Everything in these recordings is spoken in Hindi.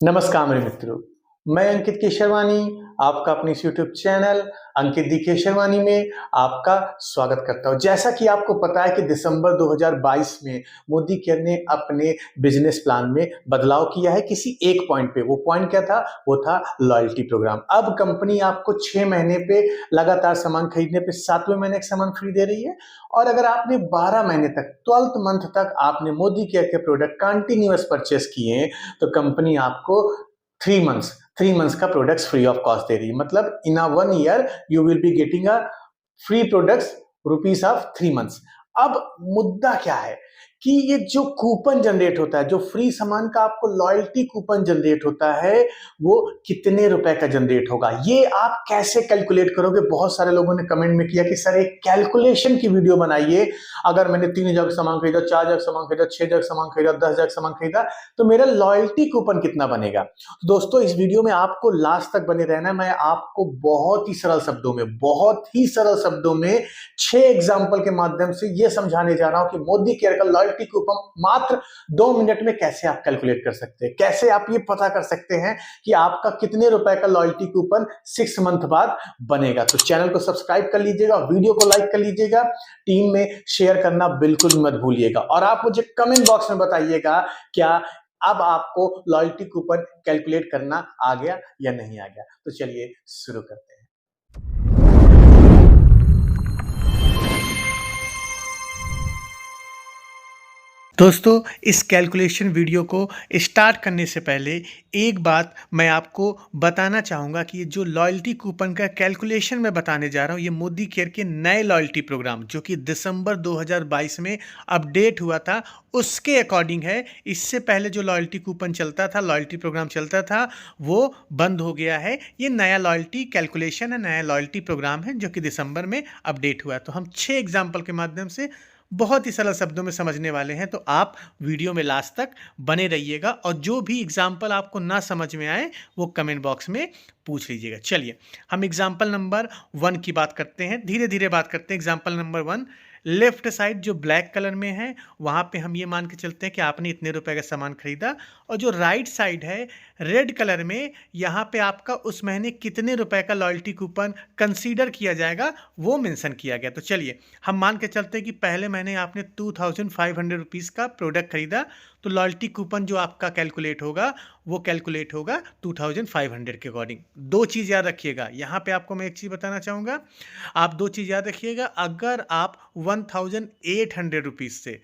नमस्कार मेरे मित्रों, मैं अंकित केशरवानी आपका अपने इस यूट्यूब चैनल अंकित दी केशरवानी में आपका स्वागत करता हूं। जैसा कि आपको पता है कि दिसंबर 2022 में मोदी केयर ने अपने बिजनेस प्लान में बदलाव किया है किसी एक पॉइंट पे। वो पॉइंट क्या था? वो था लॉयल्टी प्रोग्राम। अब कंपनी आपको 6 महीने पे लगातार सामान खरीदने पे 7वें महीने का सामान फ्री दे रही है। और अगर आपने 12 महीने तक 12th मंथ तक आपने मोदी केयर के प्रोडक्ट कंटिन्यूअस परचेस किए तो कंपनी आपको 3 मंथ्स का प्रोडक्ट्स फ्री ऑफ कॉस्ट दे रही है। मतलब इन अ 1 year you will be getting a free products rupees of 3 months. अब मुद्दा क्या है कि ये जो कूपन जनरेट होता है, जो फ्री सामान का आपको लॉयल्टी कूपन जनरेट होता है, वो कितने रुपए का जनरेट होगा, ये आप कैसे कैलकुलेट करोगे? बहुत सारे लोगों ने कमेंट में किया कि सर एक कैलकुलेशन की वीडियो बनाइए। अगर मैंने 3,000 का सामान खरीदा, 4,000 का सामान खरीदा, 6,000 का सामान खरीदा, 10,000 का सामान खरीदा, तो मेरा लॉयल्टी कूपन कितना बनेगा? दोस्तों इस वीडियो में आपको लास्ट तक बने रहना है। मैं आपको बहुत ही सरल शब्दों में, बहुत ही सरल शब्दों में 6 एग्जांपल के माध्यम से यह समझाने जा रहा हूं कि मोदी केयर का लॉयल्टी कूपन मात्र 2 मिनट में कैसे आप कैलकुलेट कर सकते हैं, कैसे आप ये पता कर सकते हैं कि आपका कितने रुपए का लॉयल्टी कूपन 6 मंथ बाद बनेगा। तो चैनल को सब्सक्राइब कर लीजिएगा, वीडियो को लाइक कर लीजिएगा, टीम में शेयर करना बिल्कुल मत भूलिएगा और आप मुझे कमेंट बॉक्स में बताइएगा क्या अब आपको लॉयल्टी कूपन कैलकुलेट करना आ गया या नहीं आ गया। तो चलिए शुरू करते हैं। दोस्तों इस कैलकुलेशन वीडियो को स्टार्ट करने से पहले एक बात मैं आपको बताना चाहूँगा कि ये जो लॉयल्टी कूपन का कैलकुलेशन मैं बताने जा रहा हूँ, ये मोदी केयर के नए लॉयल्टी प्रोग्राम जो कि दिसंबर 2022 में अपडेट हुआ था उसके अकॉर्डिंग है। इससे पहले जो लॉयल्टी कूपन चलता था, लॉयल्टी प्रोग्राम चलता था, वो बंद हो गया है। ये नया लॉयल्टी कैलकुलेशन है, नया लॉयल्टी प्रोग्राम है जो कि दिसंबर में अपडेट हुआ है। तो हम 6 एग्जाम्पल के माध्यम से बहुत ही सरल शब्दों में समझने वाले हैं, तो आप वीडियो में लास्ट तक बने रहिएगा और जो भी एग्जाम्पल आपको ना समझ में आए वो कमेंट बॉक्स में पूछ लीजिएगा। चलिए हम एग्जाम्पल नंबर 1 की बात करते हैं, धीरे धीरे बात करते हैं। एग्जाम्पल नंबर 1, लेफ्ट साइड जो ब्लैक कलर में है वहाँ पे हम ये मान के चलते हैं कि आपने इतने रुपए का सामान खरीदा, और जो राइट साइड है रेड कलर में, यहाँ पे आपका उस महीने कितने रुपए का लॉयल्टी कूपन कंसीडर किया जाएगा वो मेंशन किया गया। तो चलिए हम मान के चलते हैं कि पहले महीने आपने 2,500 रुपीज़ का प्रोडक्ट खरीदा, तो लॉयल्टी कूपन जो आपका कैलकुलेट होगा वो कैलकुलेट होगा 2,500 के अकॉर्डिंग। दो चीज़ याद रखिएगा, यहाँ पे आपको मैं एक चीज़ बताना चाहूँगा, आप दो चीज़ याद रखिएगा। अगर आप 1,800 रुपीज़ से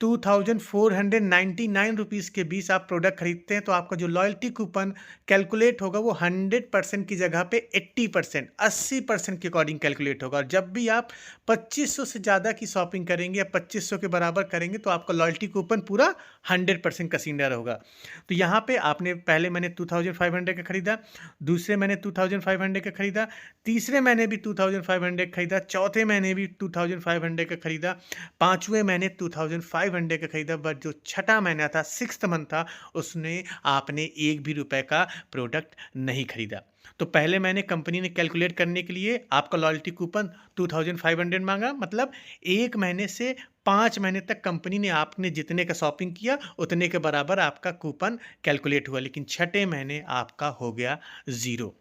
2,499 रुपीज़ के बीच आप प्रोडक्ट खरीदते हैं तो आपका जो लॉयल्टी कूपन कैलकुलेट होगा वो 100% की जगह पे 80%, 80% के अकॉर्डिंग कैलकुलेट होगा। और जब भी आप 2,500 से ज़्यादा की शॉपिंग करेंगे या 2,500 के बराबर करेंगे तो आपका लॉयल्टी कूपन पूरा 100% कंसीडर होगा। तो यहाँ पे आपने पहले महीने 2,500 का खरीदा, दूसरे महीने 2,500 का खरीदा, तीसरे महीने भी 2,500 खरीदा, चौथे महीने भी 2,500 का खरीदा, पाँचवें महीने 2,500 का खरीदा, बट जो छठा महीना था, 6th मंथ था, उसने आपने एक भी रुपए का प्रोडक्ट नहीं खरीदा। तो पहले महीने कंपनी ने कैलकुलेट करने के लिए आपका लॉयल्टी कूपन 2,500 मांगा, मतलब एक महीने से 5 महीने तक कंपनी ने आपने जितने का शॉपिंग किया उतने के बराबर आपका कूपन कैलकुलेट हुआ, लेकिन छठे महीने आपका हो गया ज़ीरो।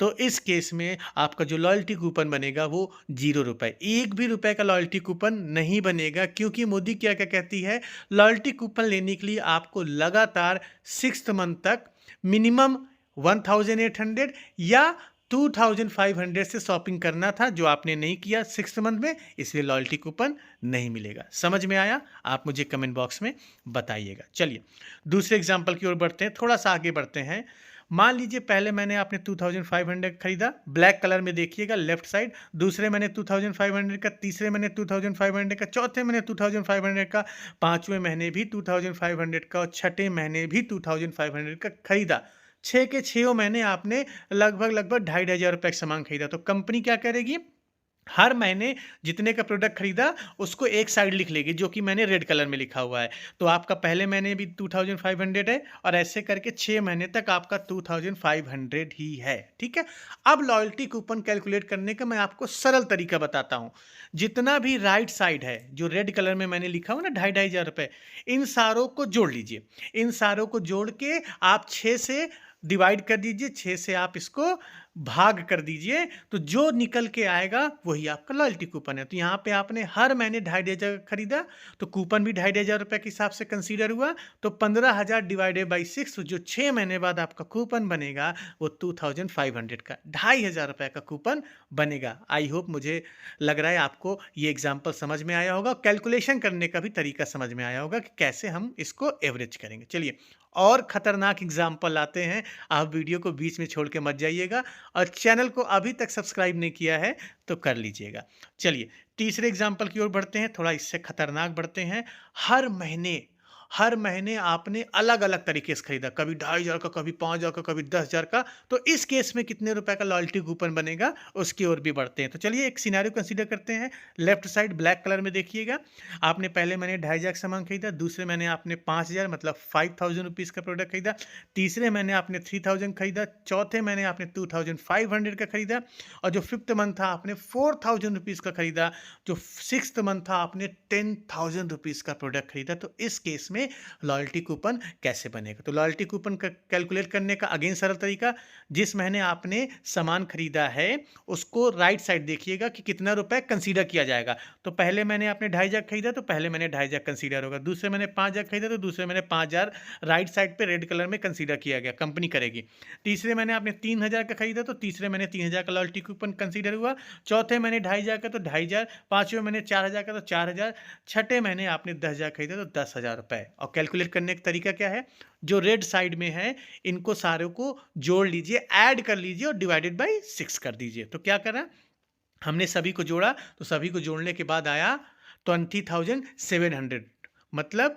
तो इस केस में आपका जो लॉयल्टी कूपन बनेगा वो 0 रुपए, एक भी रुपए का लॉयल्टी कूपन नहीं बनेगा, क्योंकि मोदी क्या क्या कहती है, लॉयल्टी कूपन लेने के लिए आपको लगातार 6th मंथ तक मिनिमम 1,800 या 2,500 से शॉपिंग करना था, जो आपने नहीं किया 6th मंथ में, इसलिए लॉयल्टी कूपन नहीं मिलेगा। समझ में आया? आप मुझे कमेंट बॉक्स में बताइएगा। चलिए दूसरे एग्जाम्पल की ओर बढ़ते हैं, थोड़ा सा आगे बढ़ते हैं। मान लीजिए पहले मैंने आपने 2,500 खरीदा, ब्लैक कलर में देखिएगा लेफ्ट साइड, दूसरे मैंने 2,500 का, तीसरे मैंने 2,500 का, चौथे मैंने 2,500 का, पांचवें महीने भी 2,500 का और छठे महीने भी 2,500 का खरीदा। 6 के 6 महीने आपने लगभग लगभग 2,500 रुपये का सामान खरीदा। तो कंपनी क्या करेगी, हर महीने जितने का प्रोडक्ट खरीदा उसको एक साइड लिख लेगी, जो कि मैंने रेड कलर में लिखा हुआ है। तो आपका पहले महीने भी 2500 है और ऐसे करके 6 महीने तक आपका 2500 ही है। ठीक है। अब लॉयल्टी कूपन कैलकुलेट करने का मैं आपको सरल तरीका बताता हूँ। जितना भी राइट साइड है जो रेड कलर में मैंने लिखा हुआ ना, 2500 इन सारों को जोड़ लीजिए। इन सारों को जोड़ के आप 6 से डिवाइड कर दीजिए, 6 से आप इसको भाग कर दीजिए, तो जो निकल के आएगा वही आपका लॉयल्टी कूपन है। तो यहाँ पे आपने हर महीने 2500 खरीदा तो कूपन भी 2500 के हिसाब से कंसीडर हुआ। तो 15,000 डिवाइडेड बाई 6, जो 6 महीने बाद आपका कूपन बनेगा वो 2500 का 2500 का कूपन बनेगा। आई होप, मुझे लग रहा है आपको ये एग्जाम्पल समझ में आया होगा, कैलकुलेशन करने का भी तरीका समझ में आया होगा कि कैसे हम इसको एवरेज करेंगे। चलिए और खतरनाक एग्जाम्पल आते हैं। आप वीडियो को बीच में छोड़ के मत जाइएगा और चैनल को अभी तक सब्सक्राइब नहीं किया है तो कर लीजिएगा। चलिए तीसरे एग्जाम्पल की ओर बढ़ते हैं, थोड़ा इससे खतरनाक बढ़ते हैं। हर महीने आपने अलग अलग तरीके से खरीदा, कभी 2500 का, कभी 5000 का, कभी 10,000 का। तो इस केस में कितने रुपए का लॉयल्टी कूपन बनेगा उसकी ओर भी बढ़ते हैं। तो चलिए एक सिनेरियो कंसीडर करते हैं। लेफ्ट साइड ब्लैक कलर में देखिएगा, आपने पहले महीने 2500 का सामान खरीदा, दूसरे महीने आपने 5000 मतलब 5000 रुपीज़ का प्रोडक्ट खरीदा, तीसरे महीने आपने 3000 खरीदा, चौथे महीने आपने 2500 का खरीदा, और जो फिफ्थ मंथ था आपने 4000 रुपीज़ का खरीदा, जो सिक्स्थ मंथ था आपने 10,000 रुपीज़ का प्रोडक्ट खरीदा। तो इस केस में लॉयल्टी कूपन कैसे बनेगा? तो लॉयल्टी कूपन का कैलकुलेट करने का अगेन सरल तरीका, जिस महीने आपने सामान खरीदा है उसको राइट साइड देखिएगा कि कितना रुपए कंसीडर किया जाएगा। तो पहले महीने आपने 2500 खरीदा तो पहले महीने 2500 कंसीडर होगा, दूसरे महीने 5000 खरीदा तो दूसरे महीने 5000 राइट साइड पे रेड कलर में कंसीडर किया गया, कंपनी करेगी। तीसरे महीने आपने 3000 का खरीदा तो तीसरे महीने 3000 का लॉयल्टी कूपन कंसीडर हुआ, चौथे महीने 2500 का तो 2500, पांचवें महीने 4000 का तो 4000, छठे महीने आपने 10,000 खरीदा तो 10,000 रुपए। और कैलकुलेट करने का तरीका क्या है? जो रेड साइड में है इनको सारों को जोड़ लीजिए, ऐड कर लीजिए और डिवाइडेड बाई 6 कर दीजिए। तो क्या करा, हमने सभी को जोड़ा, तो सभी को जोड़ने के बाद आया 20,700, मतलब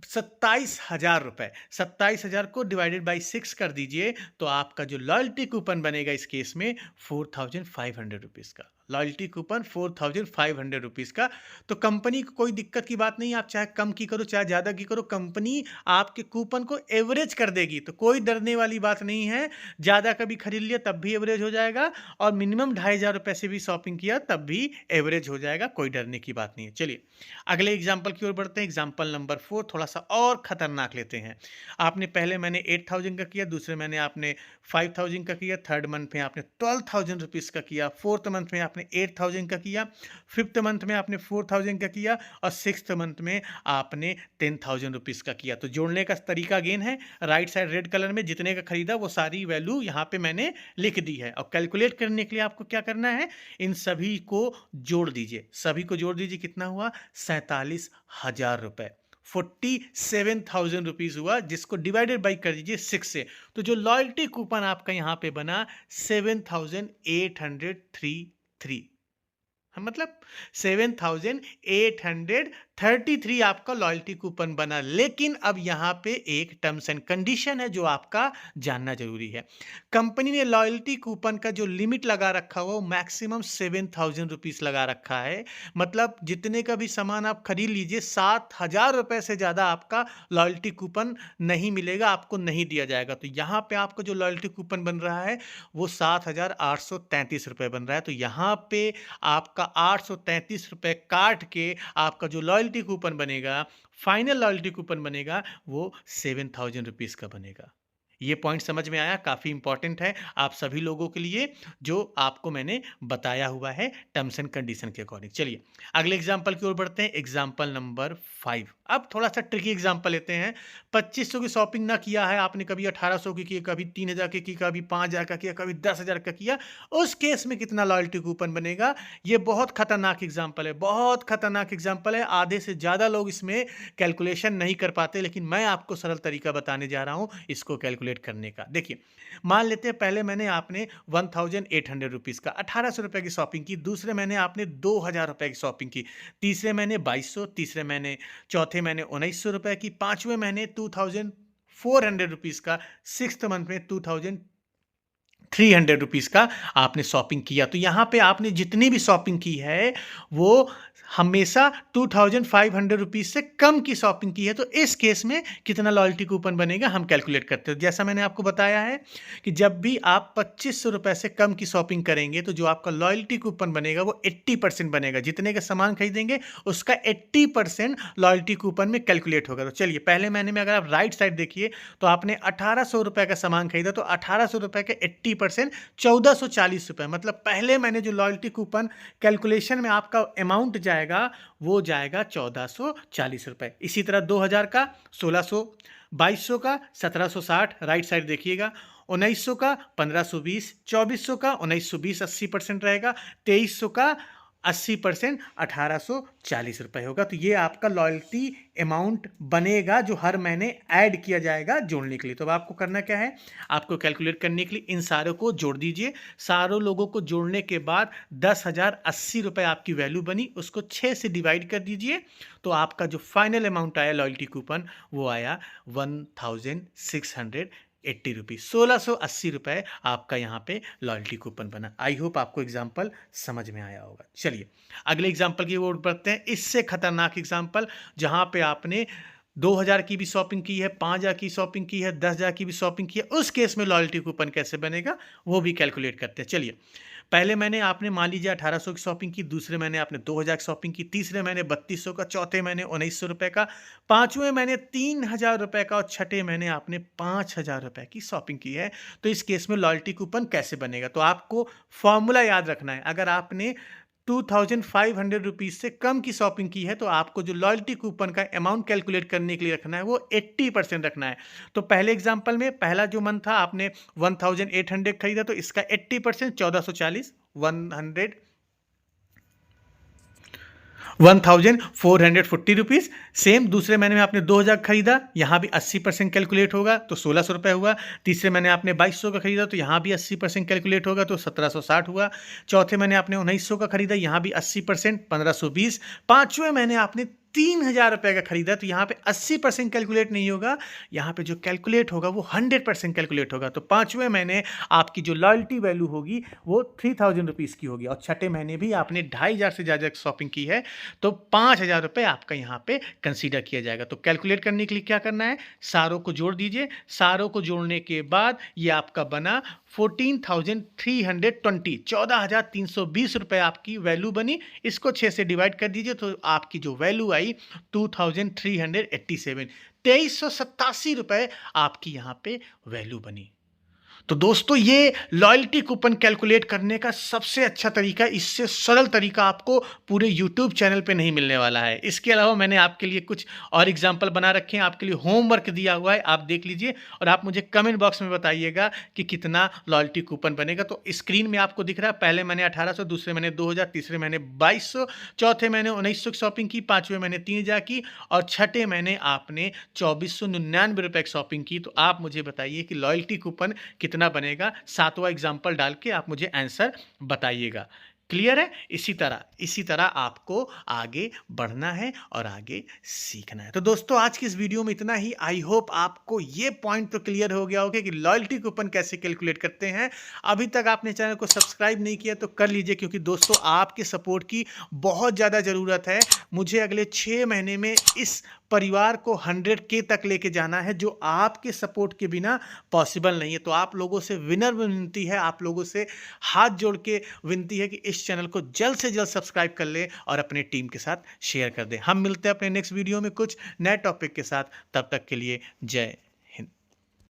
27,000 रुपए। 27,000 को डिवाइडेड बाई 6 कर दीजिए तो आपका जो लॉयल्टी कूपन बनेगा इस केस में 4,500 रुपीज़ का लॉयल्टी कूपन, 4,500 रुपीज़ का। तो कंपनी को कोई दिक्कत की बात नहीं, आप चाहे कम की करो चाहे ज़्यादा की करो, कंपनी आपके कूपन को एवरेज कर देगी। तो कोई डरने वाली बात नहीं है, ज़्यादा कभी खरीद लिया तब भी एवरेज हो जाएगा, और मिनिमम 2500 रुपये से भी शॉपिंग किया तब भी एवरेज हो जाएगा, कोई डरने की बात नहीं है। चलिए अगले एग्जाम्पल की ओर बढ़ते हैं। एग्जाम्पल नंबर 4 थोड़ा सा और खतरनाक लेते हैं। आपने पहले महीने 8,000 का किया, दूसरे महीने आपने 5,000 का किया, थर्ड मंथ में आपने 12,000 रुपीज़ का किया, फोर्थ मंथ में आपने 8,000 का किया, फिफ्थ मंथ में आपने 4,000 का किया, और सिक्स्थ मंथ में आपने 10,000 रुपीज़ का किया। तो जोड़ने का तरीका अगेन है, राइट साइड रेड कलर में जितने का खरीदा वो सारी वैल्यू यहाँ पे मैंने लिख दी है। और कैलकुलेट करने के लिए आपको क्या करना है, इन सभी को जोड़ दीजिए, सभी को जोड़ दीजिए, कितना हुआ 47,000 रुपए, 47,000 रुपीज हुआ, जिसको डिवाइडेड बाई कर दीजिए 6 से। तो जो लॉयल्टी कूपन आपका यहां पे बना 7,833, मतलब 7,833 आपका लॉयल्टी कूपन बना। लेकिन अब यहां पे एक टर्म्स एंड कंडीशन है जो आपका जानना जरूरी है। कंपनी ने लॉयल्टी कूपन का जो लिमिट लगा रखा हुआ वो मैक्सिमम 7,000 रुपीज लगा रखा है। मतलब जितने का भी सामान आप खरीद लीजिए 7,000 रुपए से ज्यादा आपका लॉयल्टी कूपन नहीं मिलेगा, आपको नहीं दिया जाएगा। तो यहां पे आपका जो लॉयल्टी कूपन बन रहा है वो 7,833 रुपए बन रहा है। तो यहां पे आपका 833 रुपए काट के आपका जो लॉयल्टी कूपन बनेगा, फाइनल लॉयल्टी कूपन बनेगा, वो 7,000 रुपीज़ का बनेगा। ये पॉइंट समझ में आया? काफ़ी इंपॉर्टेंट है आप सभी लोगों के लिए जो आपको मैंने बताया हुआ है टर्म्स एंड कंडीशन के अकॉर्डिंग। चलिए अगले एग्जाम्पल की ओर बढ़ते हैं। Example number 5। अब थोड़ा सा ट्रिकी एग्जाम्पल लेते हैं। 2500 की शॉपिंग ना किया है आपने, कभी 1800 की की, कभी 3,000 की, कभी 5,000 का किया, कभी 10,000 का किया, उस केस में कितना लॉयल्टी कूपन बनेगा? ये बहुत खतरनाक एग्जाम्पल है, बहुत खतरनाक एग्जाम्पल है। आधे से ज़्यादा लोग इसमें कैलकुलेशन नहीं कर पाते, लेकिन मैं आपको सरल तरीका बताने जा रहा हूँ इसको कैलकुलेट करने का। देखिए मान लेते हैं पहले महीने आपने 1,800 रुपीज़ का 1,800 रुपये की शॉपिंग की, दूसरे महीने आपने 2,000 रुपये की शॉपिंग की, तीसरे महीने 2,200, तीसरे महीने, चौथे महीने 1,900 रुपये की, पाँचवें महीने 2,400 रुपीज़ का, सिक्स्थ मंथ में ₹300 का आपने शॉपिंग किया, तो यहाँ पे आपने जितनी भी शॉपिंग की है वो हमेशा ₹2500 से कम की शॉपिंग की है। तो इस केस में कितना लॉयल्टी कूपन बनेगा हम कैलकुलेट करते हैं। जैसा मैंने आपको बताया है कि जब भी आप ₹2500 से कम की शॉपिंग करेंगे तो जो आपका लॉयल्टी कूपन बनेगा वो 80% बनेगा। जितने का सामान खरीदेंगे उसका 80% लॉयल्टी कूपन में कैलकुलेट होगा। तो चलिए पहले महीने में अगर आप राइट साइड देखिए तो आपने ₹1800 का सामान खरीदा, तो ₹1800 के 80% ₹1440, मतलब पहले महीने जो लॉयल्टी कूपन कैलकुलेशन में आपका अमाउंट जाएगा वो जाएगा ₹1440। इसी तरह 2000 का 1600, 2200 का 1760, राइट साइड देखिएगा, 1900 का 1520, 2400 का 1920 80% रहेगा, 2300 का 80% ₹1840 होगा। तो ये आपका लॉयल्टी अमाउंट बनेगा जो हर महीने ऐड किया जाएगा जोड़ने के लिए। तो अब आपको करना क्या है, आपको कैलकुलेट करने के लिए इन सारों को जोड़ दीजिए। सारों लोगों को जोड़ने के बाद ₹10,080 आपकी वैल्यू बनी, उसको 6 से डिवाइड कर दीजिए, तो आपका जो फाइनल अमाउंट आया लॉयल्टी कूपन वो आया ₹1680, ₹1680 आपका यहाँ पे लॉयल्टी कूपन बना। आई होप आपको एग्जाम्पल समझ में आया होगा। चलिए अगले एग्जाम्पल की ओर बढ़ते हैं। इससे खतरनाक एग्जाम्पल जहाँ पे आपने 2000 की भी शॉपिंग की है, 5000 की शॉपिंग की है, 10,000 की भी शॉपिंग की है, उस केस में लॉयल्टी कूपन कैसे बनेगा वो भी कैलकुलेट करते हैं। चलिए पहले महीने आपने मान लीजिए 1800 की शॉपिंग की, दूसरे महीने आपने 2000 की शॉपिंग की, तीसरे महीने 3200 का, चौथे महीने 1900 का, पांचवें महीने 3000 का और छठे महीने आपने 5000 की शॉपिंग की है। तो इस केस में लॉयल्टी कूपन कैसे बनेगा, तो आपको फॉर्मूला याद रखना है। अगर आपने ₹2500 से कम की शॉपिंग की है तो आपको जो लॉयल्टी कूपन का अमाउंट कैलकुलेट करने के लिए रखना है वो 80% रखना है। तो पहले एग्जांपल में पहला जो मंथ था आपने 1800 खरीदा, तो इसका 80% 1440, 1440 सेम दूसरे महीने में आपने 2000 खरीदा, यहाँ भी 80% कैलकुलेट होगा तो ₹1600 हुआ। तीसरे महीने आपने 2200 का खरीदा तो यहाँ भी 80% कैलकुलेट होगा तो 1760 हुआ। चौथे महीने आपने 1900 का खरीदा, यहाँ भी 80% 1520। पांचवें महीने आपने ₹3000 का खरीदा तो यहाँ पे 80% कैलकुलेट नहीं होगा, यहाँ पे जो कैलकुलेट होगा वो 100% कैलकुलेट होगा। तो पांचवें महीने आपकी जो लॉयल्टी वैल्यू होगी वो ₹3000 की होगी, और छठे महीने भी आपने 2500 से ज़्यादा शॉपिंग की है तो ₹5000 आपका यहाँ पे कंसीडर किया जाएगा। तो कैलकुलेट करने के लिए क्या करना है, सारों को जोड़ दीजिए। सारों को जोड़ने के बाद ये आपका बना 14,320, ₹14,320 आपकी वैल्यू बनी। इसको 6 से डिवाइड कर दीजिए तो आपकी जो वैल्यू आई 2387, ₹2387 आपकी यहाँ पे वैल्यू बनी। तो दोस्तों ये लॉयल्टी कूपन कैलकुलेट करने का सबसे अच्छा तरीका, इससे सरल तरीका आपको पूरे YouTube चैनल पे नहीं मिलने वाला है। इसके अलावा मैंने आपके लिए कुछ और एग्जांपल बना रखे हैं, आपके लिए होमवर्क दिया हुआ है, आप देख लीजिए और आप मुझे कमेंट बॉक्स में बताइएगा कि कितना लॉयल्टी कूपन बनेगा। तो स्क्रीन में आपको दिख रहा है, पहले महीने 1800, दूसरे महीने 2000, तीसरे महीने 2200, चौथे महीने 1900 की शॉपिंग की, पाँचवें महीने 3000 की और छठे महीने आपने ₹2499 की शॉपिंग की। तो आप मुझे बताइए कि लॉयल्टी कूपन कितना बनेगा। सातवां एग्जाम्पल डाल के आप मुझे आंसर बताइएगा। क्लियर है? इसी तरह आपको आगे बढ़ना है और आगे सीखना है। तो दोस्तों आज की इस वीडियो में इतना ही। आई होप आपको ये पॉइंट तो क्लियर हो गया होगा कि लॉयल्टी कूपन कैसे कैलकुलेट करते हैं। अभी तक आपने चैनल को सब्सक्राइब नहीं किया तो कर लीजिए, क्योंकि दोस्तों आपके सपोर्ट की बहुत ज़्यादा ज़रूरत है। मुझे अगले 6 महीने में इस परिवार को 100K तक लेके जाना है, जो आपके सपोर्ट के बिना पॉसिबल नहीं है। तो आप लोगों से विनती है, आप लोगों से हाथ जोड़ के विनती है कि इस चैनल को जल्द से जल्द सब्सक्राइब कर लें और अपने टीम के साथ शेयर कर दें। हम मिलते हैं अपने नेक्स्ट वीडियो में कुछ नए टॉपिक के साथ। तब तक के लिए जय